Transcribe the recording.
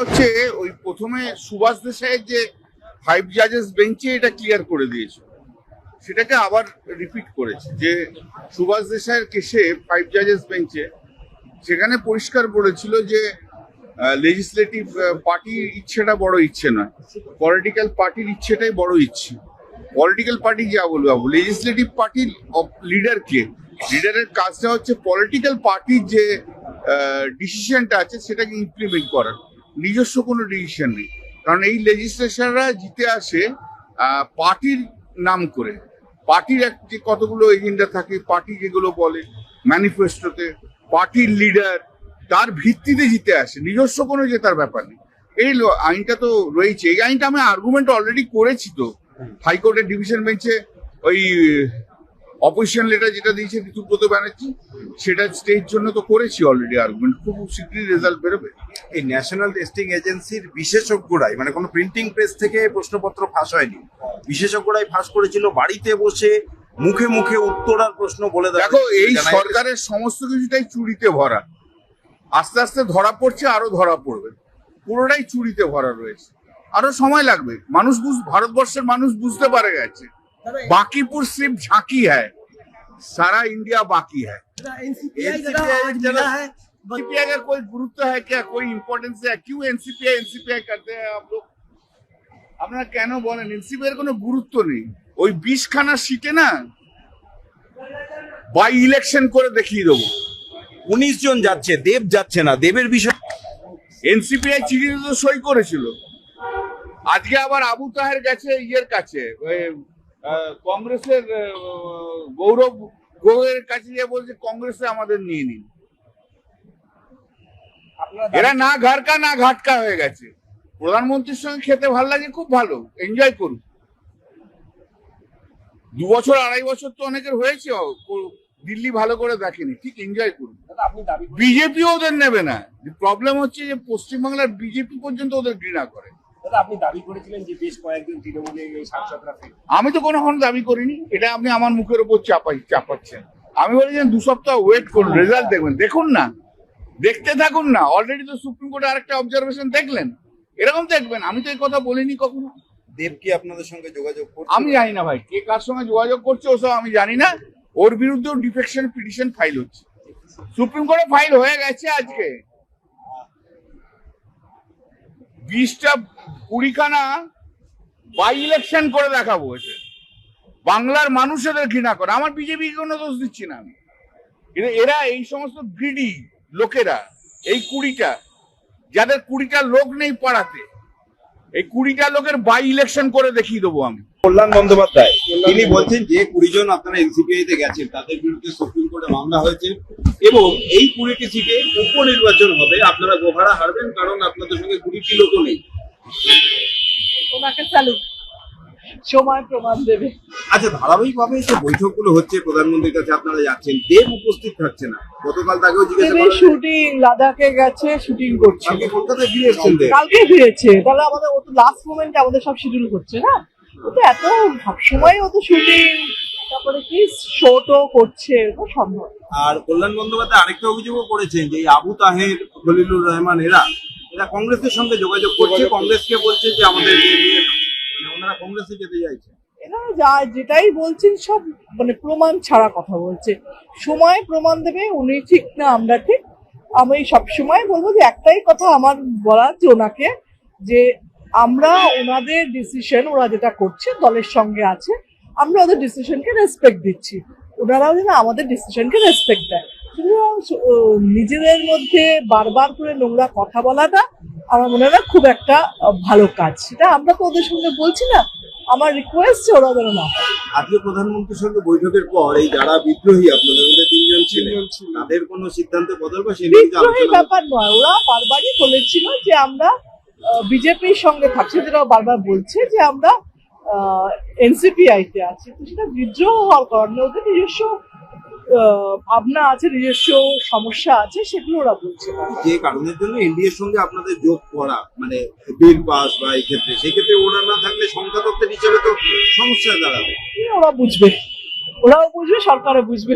হচ্ছে ওই প্রথমে সুভাষ দেশাইয়ের যে 5 জাজেস বেঞ্চে এটা ক্লিয়ার করে দিয়েছে, সেটাকে আবার রিপিট করেছে যে সুভাষ দেশাইয়ের কেসে 5 জাজেস বেঞ্চে সেখানে পরিষ্কার বলেছিল যে লেজিসলেটিভ পার্টির ইচ্ছেটা বড় ইচ্ছে নয়, পলিটিক্যাল পার্টির ইচ্ছেটাই বড় ইচ্ছে। পলিটিক্যাল পার্টি যা বলবো, লেজিসলেটিভ পার্টির লিডারের কাজটা হচ্ছে পলিটিক্যাল পার্টির যে ডিসিশনটা আছে সেটাকে ইমপ্লিমেন্ট করার, নিজস্ব কোনো ডিসিশন নেই। কারণ এই লেজিসলেশনরা জিতে আসে পার্টির নাম করে, পার্টির যে কতগুলো এজেন্ডা থাকে, পার্টি যেগুলো বলে ম্যানিফেস্টোতে, পার্টির লিডার তার ভিত্তিতে জিতে আসে, নিজস্ব কোনো জেতার ব্যাপার নেই। এই আইনটা তো রয়েছে, এই আইনটা আমি আর্গুমেন্ট অলরেডি করেছি তো হাইকোর্টের ডিভিশন বেঞ্চে, ওই অপোজিশন লেটার যেটা দিয়েছে ঋতুব্রত ব্যানার্জি, সেটা স্টেজ জন্য তো করেছি অলরেডি আর্গুমেন্ট, খুব শীঘ্রই রেজাল্ট বেরোবে। এই ন্যাশনাল টেস্টিং এজেন্সির বিশেষজ্ঞরাই, মানে কোনো প্রিন্টিং প্রেস থেকে প্রশ্নপত্র ফাঁস হয়নি, বিশেষজ্ঞরাই ফাঁস করেছিল, বাড়িতে বসে মুখে মুখে উত্তরার প্রশ্ন বলে দেয়। দেখো, এই সরকারের সমস্ত কিছুটাই চুরিতে ভরা, আস্তে আস্তে ধরা পড়ছে, আরো ধরা পড়বে, পুরোটাই চুরিতে ভরা রয়েছে, আরো সময় লাগবে। মানুষ ভারতবর্ষের মানুষ বুঝতে পারে গেছে बाकीपुर सिर्फ झांकी है, सारा इंडिया बाकी है। एनसीपीआई का कोई गुरुत्व है क्या, कोई इम्पोर्टेंस है? क्यों एनसीपीआई करते हैं आप लोग? আপনারা কেন বলেন এনসিপিআই এর কোনো গুরুত্ব নেই? ওই 20খানা সিটে না বাই ইলেকশন করে দেখিয়ে দেবো। 19 জন যাচ্ছে, দেব যাচ্ছে না, দেবের বিষয় এনসিপিআই চিঠিতে তো সই করেছিল, আজকে আবার আবু তাহের গেছে ইয়ের কাছে, কংগ্রেসের গৌরব গোয়ের কাছে গিয়ে বলছে কংগ্রেসে আমাদের নিয়ে নিন। এরা না ঘাটকা না ঘাটকা হয়ে গেছে। প্রধানমন্ত্রীর সঙ্গে খেতে ভালো লাগে, খুব ভালো, এনজয় করুন। 2 বছর 2.5 বছর তো অনেকের হয়েছে, দিল্লি ভালো করে দেখেনি, ঠিক এনজয় করুন। বিজেপিও ওদের নেবে না। প্রবলেম হচ্ছে যে পশ্চিমবাংলার বিজেপি পর্যন্ত ওদের ঘৃণা করে। আপনি দাবি করেছিলেন যে বেশ কয়েকদিন তৃণমূলের সাংসদরা, আমি তো কোনো দাবি করিনি, এটা আপনি আমার মুখের উপর চাপাচ্ছেন। আমি বলেছি 2 সপ্তাহ ওয়েট করুন, রেজাল্ট দেখবেন, দেখুন না, দেখতে থাকুন না। অলরেডি তো সুপ্রিম কোর্টে আরেকটা অবজারভেশন দেখলেন, এরকম দেখবেন। আমি তো এই কথা বলিনি কখনো। দেব কি আপনাদের সঙ্গে যোগাযোগ করছে? আমি জানি না ভাই, কে কার সঙ্গে যোগাযোগ করছে ওসব আমি জানি না। ওর বিরুদ্ধেও ডিফেকশন পিটিশন ফাইল হচ্ছে, সুপ্রিম কোর্টে ফাইল হয়ে গেছে। আজকে 20টা 20খানা বাই ইলেকশন করে দেখাবো। এসে বাংলার মানুষ এদের ঘৃণা করে, আমার বিজেপি কোনো দোষ দিচ্ছি না আমি। এরা এই সমস্ত গ্রিডি লোকেরা, এই 20টা যাদের 20টা লোক নেই পাড়াতে, এই 20টা লোকের বাই ইলেকশন করে দেখিয়ে দেবো আমি। কল্যাণ বন্দ্যোপাধ্যায় তিনি বলছেন যে 20 জন আপনারা এনসিপিআই তে গেছেন, তাদের বিরুদ্ধে সুপ্রিম কোর্টে মামলা হয়েছে এবং এই 20টি সিটে উপনির্বাচন হবে, আপনারা গোহারা হারবেন কারণ আপনাদের সঙ্গে 20টি লোকও নেই। ওনাকে স্যালুট, সময় প্রমাণ দেবে। আচ্ছা, ধারাবাহিকভাবে যে বৈঠকগুলো হচ্ছে, প্রধানমন্ত্রীর কাছে আপনারা যাচ্ছেন, দেব উপস্থিত থাকছে না। গতকাল তাকেও জিজ্ঞাসা করা হয়েছে, শুটিং লাদাখে গেছে, শুটিং করছে, কালকে কলকাতায় ফিরে এসেছেন দেব। কালকে ফিরেছে। তাহলে আমাদের ও তো লাস্ট মোমেন্টে আমাদের সব শিডিউল করছে না, ও তো এত সবসময় ও তো শুটিং, তারপরে কি শোটও করছে, তো সম্ভব। আর কল্যাণ বন্দ্যোপাধ্যায় আরেকটা অভিযোগও করেছেন যে এই আবু তাহের, খলিলুর রহমান এরা কংগ্রেসের সঙ্গে যোগাযোগ করছে, কংগ্রেসকে বলছে যে আমাদের নিয়ে নাও, মানে ওনারা কংগ্রেসে যেতে চাইছে। এরা যেটাই বলছেন সব মানে প্রমাণ ছাড়া কথা বলছে। সময় প্রমাণ দেবে উনি ঠিক না আমরা ঠিক। আমি সবসময় বলবো যে একটাই কথা আমার বলার যে ওনাকে, যে আমরা ওনাদের ডিসিশন, ওরা যেটা করছে দলের সঙ্গে আছে, আমরা ওদের ডিসিশনকে রেসপেক্ট দিচ্ছি, ওনারাও যেন আমাদের ডিসিশনকে রেসপেক্ট দেয়। নিজেদের মধ্যে বারবার করে নোংরা কথা বলাটা আমার মনে হয় খুব একটা ভালো কাজ। সেটা আমরা তো ওদের সঙ্গে বলছি না, আমার রিকোয়েস্ট ওরা যেন না। আজকে প্রধানমন্ত্রীর সঙ্গে বৈঠকের পর এই যারা বিদ্রোহী আপনাদের মধ্যে 3 জন ছিলেন, তাদের কোনো সিদ্ধান্তে বদল বা সেই বিদ্রোহী ব্যাপার নয়, ওরা বারবারই বলেছিল যে আমরা বিজেপির সঙ্গে থাকছি, যেটা বারবার বলছে যে আমরা এনসিপিআই তে আছি। তো সেটা বিদ্রোহ হওয়ার কারণে ওদের নিজস্ব ভাবনা আছে, নিজস্ব সমস্যা আছে, সেগুলো ওরা বলছে। যে কারণের জন্য এনডিএর সঙ্গে আপনাদের যোগ করা, মানে বিল পাস বা এই ক্ষেত্রে, সেক্ষেত্রে ওরা না থাকলে সংখ্যাতত্ত্বের হিসেবে তো সমস্যা দাঁড়াবে। ওরা বুঝবে, ওরাও বুঝবে, সরকারও বুঝবে।